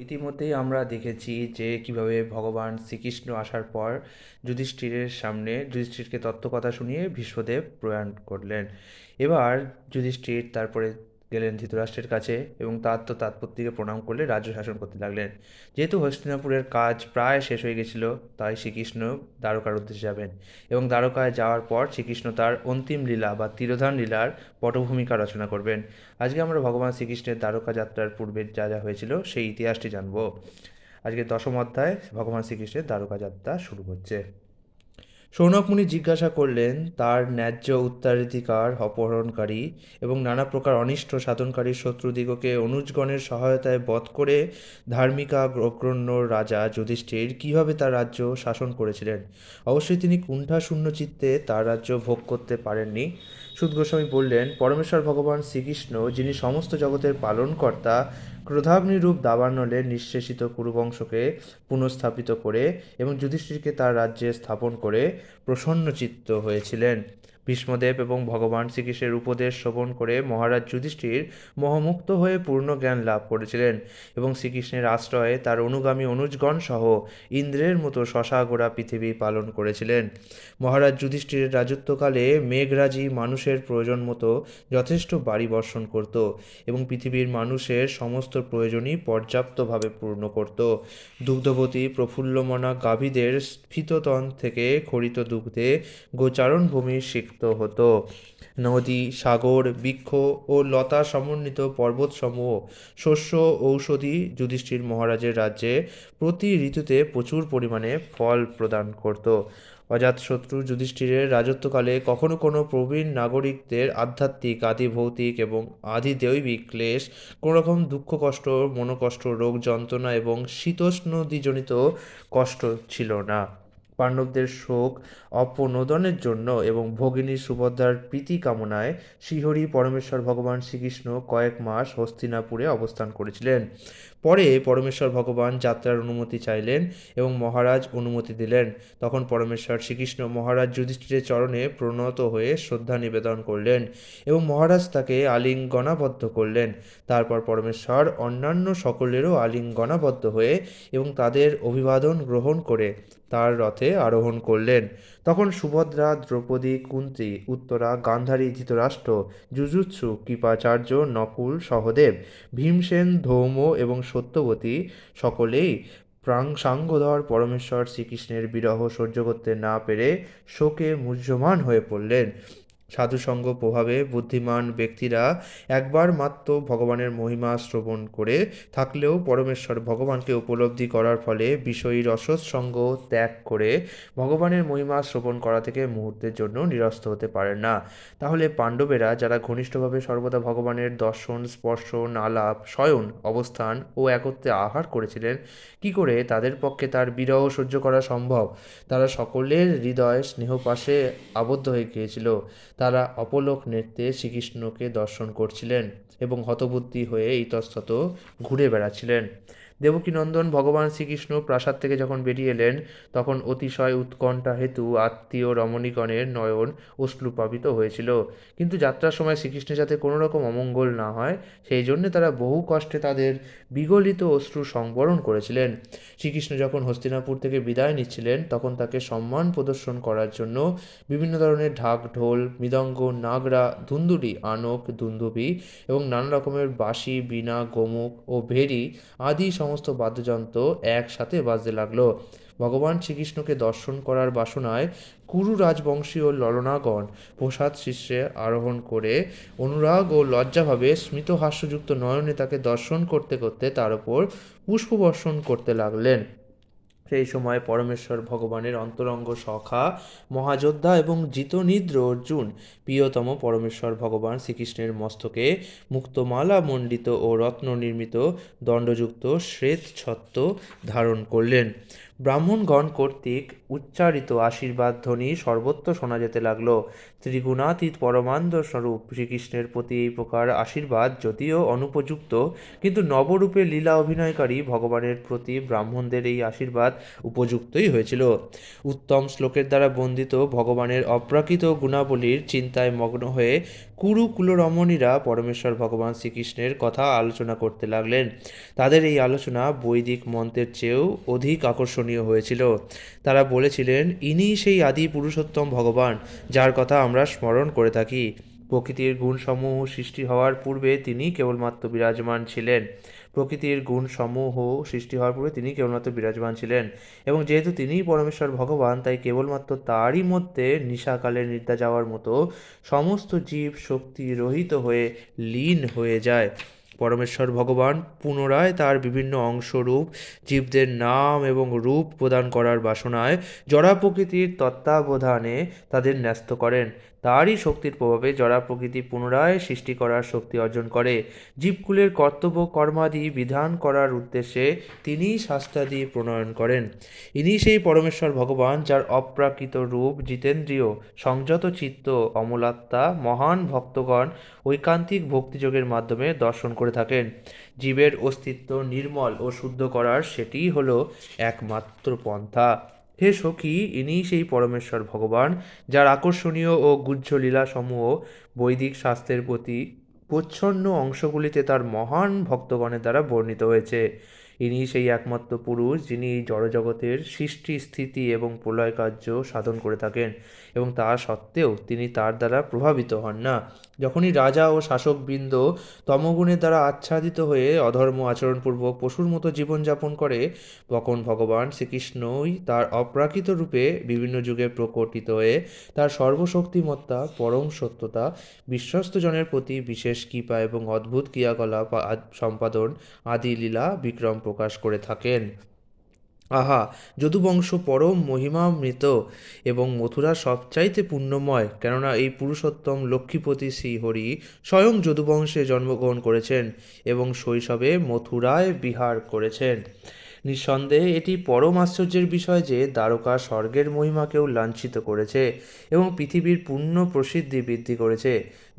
ইতিমধ্যেই আমরা দেখেছি যে কিভাবে ভগবান শ্রীকৃষ্ণ আসার পর যুধিষ্ঠিরের সামনে যুধিষ্ঠিরকে তত্ত্বকথা শুনিয়ে ভীষ্মদেব প্রয়াণ করলেন। এবার যুধিষ্ঠির তারপরে গেলেন ধৃতরাষ্ট্রের কাছে এবং তার তো তাৎপত্যকে প্রণাম করলে রাজ্য শাসন করতে লাগলেন। যেহেতু হস্তিনাপুরের কাজ প্রায় শেষ হয়ে গেছিল, তাই শ্রীকৃষ্ণ দ্বারকার উদ্দেশ্যে যাবেন এবং দ্বারকায় যাওয়ার পর শ্রীকৃষ্ণ তার অন্তিম লীলা বা তিরোধান লীলার পটভূমিকা রচনা করবেন। আজকে আমরা ভগবান শ্রীকৃষ্ণের দ্বারকা যাত্রার পূর্বে যা যা হয়েছিল সেই ইতিহাসটি জানব। আজকে দশম অধ্যায় ভগবান শ্রীকৃষ্ণের দ্বারকা যাত্রা শুরু হচ্ছে। শৌনক মুনি জিজ্ঞাসা করলেন, তার ন্যায্য উত্তরাধিকার অপহরণকারী এবং নানা প্রকার অনিষ্ট সাধনকারী শত্রুদিগকে অনুজগণের সহায়তায় বধ করে ধার্মিকা অগ্রণ্য রাজা যুধিষ্ঠির কিভাবে তার রাজ্য শাসন করেছিলেন। অবশ্যই তিনি কুণ্ঠাশূন্য চিত্তে তার রাজ্য ভোগ করতে পারেননি। সুত গোস্বামী বললেন, পরমেশ্বর ভগবান শ্রীকৃষ্ণ, যিনি সমস্ত জগতের পালনকর্তা, ক্রোধাগ্নিরূপ দাবানলে নিঃশেষিত কুরুবংশকে পুনঃস্থাপিত করে এবং যুধিষ্ঠিরকে তার রাজ্যে স্থাপন করে প্রসন্নচিত্ত হয়েছিলেন। ভীষ্মদেব এবং ভগবান শ্রীকৃষ্ণের উপদেশ শ্রবণ করে মহারাজ যুধিষ্ঠির মোহমুক্ত হয়ে পূর্ণ জ্ঞান লাভ করেছিলেন এবং শ্রীকৃষ্ণের আশ্রয়ে তার অনুগামী অনুজগণ সহ ইন্দ্রের মতো শশাগোড়া পৃথিবী পালন করেছিলেন। মহারাজ যুধিষ্ঠিরের রাজত্বকালে মেঘরাজি মানুষের প্রয়োজন মতো যথেষ্ট বাড়ি বর্ষণ করত এবং পৃথিবীর মানুষের সমস্ত প্রয়োজনই পর্যাপ্তভাবে পূর্ণ করত। দুগ্ধবতী প্রফুল্লমনা গাভীদের স্ফীততন থেকে খরিত দুগ্ধে গোচারণভূমি সিক্ত হতো। নদী, সাগর, বৃক্ষ ও লতা সমন্বিত পর্বতসমূহ শস্য ঔষধি যুধিষ্ঠির মহারাজের রাজ্যে প্রতি ঋতুতে প্রচুর পরিমাণে ফল প্রদান করত। অজাতশত্রু যুধিষ্ঠিরের রাজত্বকালে কখনো কোনো প্রবীণ নাগরিকদের আধ্যাত্মিক, আদি ভৌতিক এবং আদি দৈবিক ক্লেশ, কোনোরকম দুঃখ কষ্ট, মনোকষ্ট, রোগ যন্ত্রণা এবং শীতোষ্ণদিজনিত কষ্ট ছিল না। পাণ্ডবদের শোক অপনোদনের জন্য এবং ভগিনী সুভদ্রার প্রীতি কামনায় শ্রীহরি পরমেশ্বর ভগবান শ্রীকৃষ্ণ কয়েক মাস হস্তিনাপুরে অবস্থান করেছিলেন। পরে পরমেশ্বর ভগবান যাত্রার অনুমতি চাইলেন এবং মহারাজ অনুমতি দিলেন। তখন পরমেশ্বর শ্রীকৃষ্ণ মহারাজ যুধিষ্ঠিরের চরণে প্রণত হয়ে শ্রদ্ধা নিবেদন করলেন এবং মহারাজ তাকে আলিঙ্গনাবদ্ধ করলেন। তারপর পরমেশ্বর অন্যান্য সকলেরও আলিঙ্গনাবদ্ধ হয়ে এবং তাদের অভিবাদন গ্রহণ করে তার রথে আরোহণ করলেন। তখন সুভদ্রা, দ্রৌপদী, কুন্তী, উত্তরা, গান্ধারী, ধৃতরাষ্ট্র, যুযুৎসু, কৃপাচার্য, নকুল, সহদেব, ভীমসেন, ধৌম এবং সত্যবতী সকলেই সাঙ্গধর পরমেশ্বর শ্রীকৃষ্ণের বিরহ সহ্য করতে না পেরে শোকে মুহ্যমান হয়ে পড়লেন। সাধুসঙ্গ প্রভাবে বুদ্ধিমান ব্যক্তিরা একবার মাত্র ভগবানের মহিমা শ্রবণ করে থাকলেও পরমেশ্বর ভগবানকে উপলব্ধি করার ফলে বিষয়ী রসৎসঙ্গ ত্যাগ করে ভগবানের মহিমা শ্রবণ করা থেকে মুহূর্তের জন্য নিরস্ত হতে পারেন না। তাহলে পাণ্ডবেরা, যারা ঘনিষ্ঠভাবে সর্বদা ভগবানের দর্শন, স্পর্শ, আলাপ, শয়ন, অবস্থান ও একত্রে আহার করেছিলেন, কি করে তাদের পক্ষে তার বিরহ সহ্য করা সম্ভব? তারা সকলের হৃদয় স্নেহপাশে আবদ্ধ হয়ে গিয়েছিল। তারা অপলক নেত্রে শ্রীকৃষ্ণকে দর্শন করছিলেন এবং হতবুদ্ধি হয়ে ইতস্তত ঘুরে বেড়াচ্ছিলেন। দেবকীনন্দন ভগবান শ্রীকৃষ্ণ প্রাসাদ থেকে যখন বেরিয়ে এলেন, তখন অতিশয় উৎকণ্ঠা হেতু আত্মীয় রমণীগণের নয়ন অশ্রুপ্লাবিত হয়েছিল। কিন্তু যাত্রার সময় শ্রীকৃষ্ণের যাতে কোনো রকম অমঙ্গল না হয়, সেই জন্যে তারা বহু কষ্টে তাদের বিগলিত অশ্রু সংবরণ করেছিলেন। শ্রীকৃষ্ণ যখন হস্তিনাপুর থেকে বিদায় নিচ্ছিলেন, তখন তাকে সম্মান প্রদর্শন করার জন্য বিভিন্ন ধরনের ঢাক, ঢোল, মৃদঙ্গ, নাগরা, ধুন্দুরি, আনক, দুন্দুভি এবং নানা রকমের বাঁশি, বীণা, গোমুখ ও ভেরি আদি সমস্ত বাদ্যযন্ত্র একসাথে বাজতে লাগলো। ভগবান শ্রীকৃষ্ণকে দর্শন করার বাসনায় কুরু রাজবংশীয় ললনাগণ প্রসাদ শীর্ষে আরোহণ করে অনুরাগ ও লজ্জাভাবে স্মিত হাস্যযুক্ত নয়নে তাকে দর্শন করতে করতে তার উপর পুষ্পবর্ষণ করতে লাগলেন। সেই সময় পরমেশ্বর ভগবানের অন্তরঙ্গ সখা, মহাযোদ্ধা এবং জিতনিদ্র অর্জুন প্রিয়তম পরমেশ্বর ভগবান শ্রীকৃষ্ণের মস্তকে মুক্তমালা মণ্ডিত ও রত্ন নির্মিত দণ্ডযুক্ত শ্বেত ছত্র ধারণ করলেন। ব্রাহ্মণগণ কর্তৃক উচ্চারিত আশীর্বাদ ধ্বনি সর্বত্র শোনা যেতে লাগলো। ত্রিগুণাতীত পরমানন্দ স্বরূপ শ্রীকৃষ্ণের প্রতি এই প্রকার আশীর্বাদ যদিও অনুপযুক্ত, কিন্তু নবরূপে লীলা অভিনয়কারী ভগবানের প্রতি ব্রাহ্মণদের এই আশীর্বাদ উপযুক্তই হয়েছিল। উত্তম শ্লোকের দ্বারা বন্দিত ভগবানের অপ্রাকৃত গুণাবলীর চিন্তায় মগ্ন হয়ে কুরুকুলরমণীরা পরমেশ্বর ভগবান শ্রীকৃষ্ণের কথা আলোচনা করতে লাগলেন। তাদের এই আলোচনা বৈদিক মন্ত্রের চেয়েও অধিক আকর্ষণীয় হয়েছিল। তারা বলেছিলেন, ইনি সেই আদি পুরুষোত্তম ভগবান যার কথা আমরা স্মরণ করে থাকি। প্রকৃতির গুণসমূহ সৃষ্টি হওয়ার পূর্বে তিনি কেবলমাত্র বিরাজমান ছিলেন। এবং যেহেতু তিনিই পরমেশ্বর ভগবান, তাই কেবলমাত্র তারই মধ্যে নিশাকালে নিদ্রা যাওয়ার মতো সমস্ত জীব শক্তি রহিত হয়ে লীন হয়ে যায়। পরমেশ্বর ভগবান পুনরায় তার বিভিন্ন অংশরূপ জীবদের নাম এবং রূপ প্রদান করার বাসনায় জড়া প্রকৃতির তত্ত্বাবধানে তাদের ন্যস্ত করেন। তারই শক্তির প্রভাবে জড়া প্রকৃতি পুনরায় সৃষ্টি করার শক্তি অর্জন করে। জীবকুলের কর্তব্য কর্মাদি বিধান করার উদ্দেশ্যে তিনিই শাস্ত্রাদি প্রণয়ন করেন। ইনি সেই পরমেশ্বর ভগবান যার অপ্রাকৃত রূপ জিতেন্দ্রিয় সংযত চিত্ত অমলাত্মা মহান ভক্তগণ ঐকান্তিক ভক্তিযোগের মাধ্যমে দর্শন করে থাকেন। জীবের অস্তিত্ব নির্মল ও শুদ্ধ করার সেটিই হলো একমাত্র পন্থা। হে সখী, ইনিই সেই পরমেশ্বর ভগবান যার আকর্ষণীয় ও গুহ্য লীলাসমূহ বৈদিক শাস্ত্রের প্রতি প্রচ্ছন্ন অংশগুলিতে তার মহান ভক্তগণের দ্বারা বর্ণিত হয়েছে। ইনি সেই একমাত্র পুরুষ যিনি এই জড়জগতের সৃষ্টি স্থিতি এবং প্রলয় কার্য সাধন করে থাকেন, এবং তা সত্ত্বেও তিনি তার দ্বারা প্রভাবিত হন না। যখনই রাজা ও শাসকবৃন্দ তমগুণের দ্বারা আচ্ছাদিত হয়ে অধর্ম আচরণপূর্বক পশুর মতো জীবনযাপন করে, তখন ভগবান শ্রীকৃষ্ণই তার অপ্রাকৃত রূপে বিভিন্ন যুগে প্রকটিত হয়ে তার সর্বশক্তিমত্তা পরম সত্যতা বিশ্বস্তজনের প্রতি বিশেষ কৃপা এবং অদ্ভুত ক্রিয়াকলাপ সম্পাদন আদি লীলা বিক্রম প্রকাশ করে থাকেন। আহা, যদুবংশ পরম মহিমামৃত এবং মথুরা সবচাইতে পুণ্যময়, কেননা এই পুরুষোত্তম লক্ষ্মীপতি শ্রীহরি স্বয়ং যদুবংশে জন্মগ্রহণ করেছেন এবং শৈশবে মথুরায় বিহার করেছেন। নিঃসন্দেহে এটি পরম আশ্চর্যের বিষয় যে দ্বারকা স্বর্গের মহিমাকেও লাঞ্ছিত করেছে এবং পৃথিবীর পূর্ণ প্রসিদ্ধি বৃদ্ধি করেছে।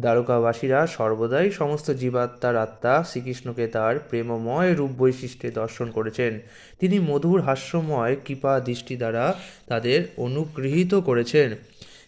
দ্বারকাবাসীরা সর্বদাই সমস্ত জীবাত্মার আত্মা শ্রীকৃষ্ণকে তার প্রেমময় রূপ বৈশিষ্ট্যে দর্শন করেছেন। তিনি মধুর হাস্যময় কৃপা দৃষ্টি দ্বারা তাদের অনুগৃহীত করেছেন।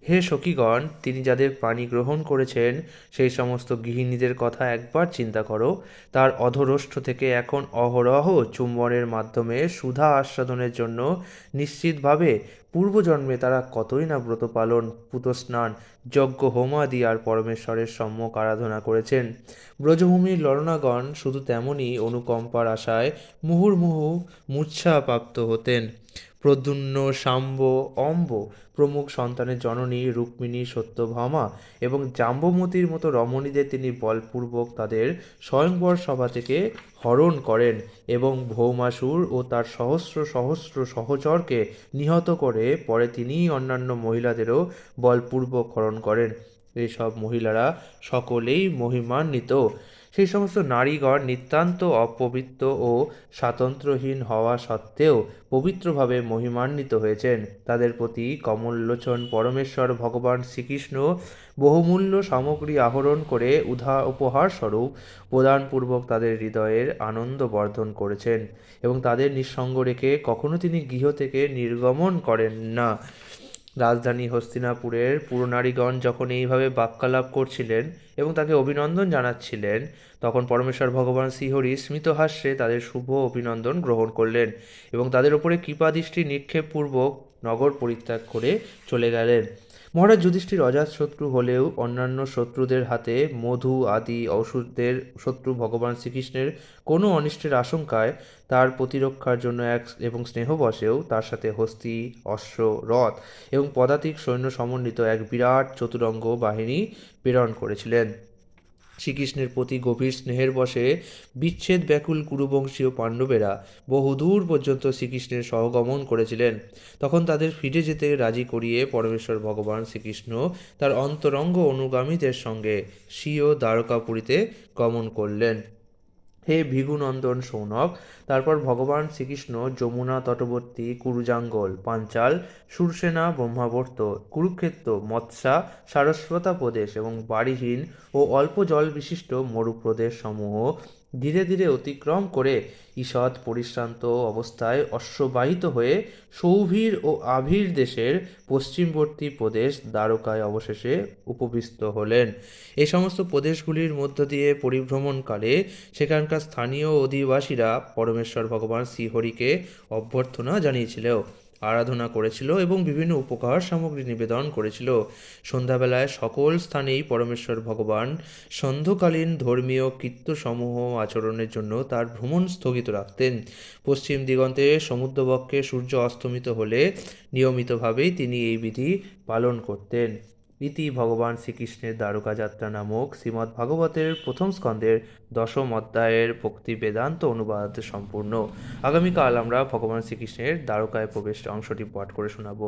হে সখীগণ, তিনি যাদের পানি গ্রহণ করেছেন সেই সমস্ত গৃহিণীদের কথা একবার চিন্তা করো। তার অধরোষ্ঠ থেকে এখন অহরহ চুম্বনের মাধ্যমে সুধা আস্বাদনের জন্য নিশ্চিতভাবে পূর্বজন্মে তারা কতই না ব্রত পালন, পুতস্নান, যজ্ঞ হোমাদি আর পরমেশ্বরের সম্যক আরাধনা করেছেন। ব্রজভূমির ললনাগণ শুধু তেমনই অনুকম্পার আশায় মুহুর্মুহু মূর্ছাপ্রাপ্ত হতেন। প্রদ্যুম্ন, শাম্ব, অম্ব প্রমুখ সন্তানের জননী রুক্মিণী, সত্যভামা এবং জাম্বমতীর মতো রমণীদের তিনি বলপূর্বক তাদের স্বয়ংবর সভা থেকে হরণ করেন এবং ভৌমাসুর ও তার সহস্র সহস্র সহচরকে নিহত করে পরে তিনিই অন্যান্য মহিলাদেরও বলপূর্বক হরণ করেন। এইসব মহিলারা সকলেই মহিমান্বিত। সেই সমস্ত নারীগণ নিতান্ত অপবিত্র ও স্বাতন্ত্র্যহীন হওয়া সত্ত্বেও পবিত্রভাবে মহিমান্বিত হয়েছেন। তাদের প্রতি কমললোচন পরমেশ্বর ভগবান শ্রীকৃষ্ণ বহুমূল্য সামগ্রী আহরণ করে উপহারস্বরূপ প্রদানপূর্বক তাদের হৃদয়ের আনন্দ বর্ধন করেছেন এবং তাদের নিঃসঙ্গ রেখে কখনো তিনি গৃহ থেকে নির্গমন করেন না। রাজধানী হস্তিনাপুরের পুরনারীগণ যখন এইভাবে বাক্যালাপ করছিলেন এবং তাকে অভিনন্দন জানাচ্ছিলেন, তখন পরমেশ্বর ভগবান শ্রীহরি স্মিতহাস্যে তাদের শুভ অভিনন্দন গ্রহণ করলেন এবং তাদের ওপরে কৃপাদৃষ্টি নিক্ষেপপূর্বক নগর পরিত্যাগ করে চলে গেলেন। মহারাজ যুধিষ্ঠির অজাতশত্রু হলেও অন্যান্য শত্রুদের হাতে মধু আদি ঔষধের শত্রু ভগবান শ্রীকৃষ্ণের কোনো অনিষ্টের আশঙ্কায় তার প্রতিরক্ষার জন্য এবং স্নেহবশেও তার সাথে হস্তি, অশ্ব, রথ এবং পদাতিক সৈন্য সমন্বিত এক বিরাট চতুরঙ্গ বাহিনী প্রেরণ করেছিলেন। শ্রীকৃষ্ণের প্রতি গভীর স্নেহের বশে বিচ্ছেদ ব্যাকুল কুরুবংশীয় পাণ্ডবেরা বহুদূর পর্যন্ত শ্রীকৃষ্ণের সহগমন করেছিলেন। তখন তাদের ফিরে যেতে রাজি করিয়ে পরমেশ্বর ভগবান শ্রীকৃষ্ণ তার অন্তরঙ্গ অনুগামীদের সঙ্গে স্বীয় দ্বারকাপুরীতে গমন করলেন। হে ভৃগুনন্দন শৌনক। তারপর ভগবান শ্রীকৃষ্ণ যমুনা তটবর্তী কুরুজাঙ্গল, পাঞ্চাল, সুরসেনা, ব্রহ্মাবর্ত, কুরুক্ষেত্র, মৎস্যা, সারস্বতা প্রদেশ এবং বাড়িহীন ও অল্প জল বিশিষ্ট মরুপ্রদেশ সমূহ ধীরে ধীরে অতিক্রম করে ঈষৎ পরিশ্রান্ত অবস্থায় অশ্ববাহিত হয়ে সৌভির ও আভির দেশের পশ্চিমবর্তী প্রদেশ দ্বারকায় অবশেষে উপবিষ্ট হলেন। এই সমস্ত প্রদেশগুলির মধ্য দিয়ে পরিভ্রমণকালে সেখানকার স্থানীয় অধিবাসীরা পরমেশ্বর ভগবান শ্রীহরিকে অভ্যর্থনা জানিয়েছিল, আরাধনা করেছিল এবং বিভিন্ন উপহার সামগ্রী নিবেদন করেছিল। সন্ধ্যাবেলায় সকল স্থানেই পরমেশ্বর ভগবান সন্ধ্যাকালীন ধর্মীয় কীর্তসমূহ আচরণের জন্য তার ভ্রমণ স্থগিত রাখতেন। পশ্চিম দিগন্তে সমুদ্রবক্ষে সূর্য অস্তমিত হলে নিয়মিতভাবেই তিনি এই বিধি পালন করতেন। ইতি ভগবান শ্রীকৃষ্ণের দ্বারকা যাত্রা নামক শ্রীমদ্ ভাগবতের প্রথম স্কন্ধের দশম অধ্যায়ের ভক্তি বেদান্ত অনুবাদ সম্পূর্ণ। আগামীকাল আমরা ভগবান শ্রীকৃষ্ণের দ্বারকায় প্রবেশ অংশটি পাঠ করে শোনাব।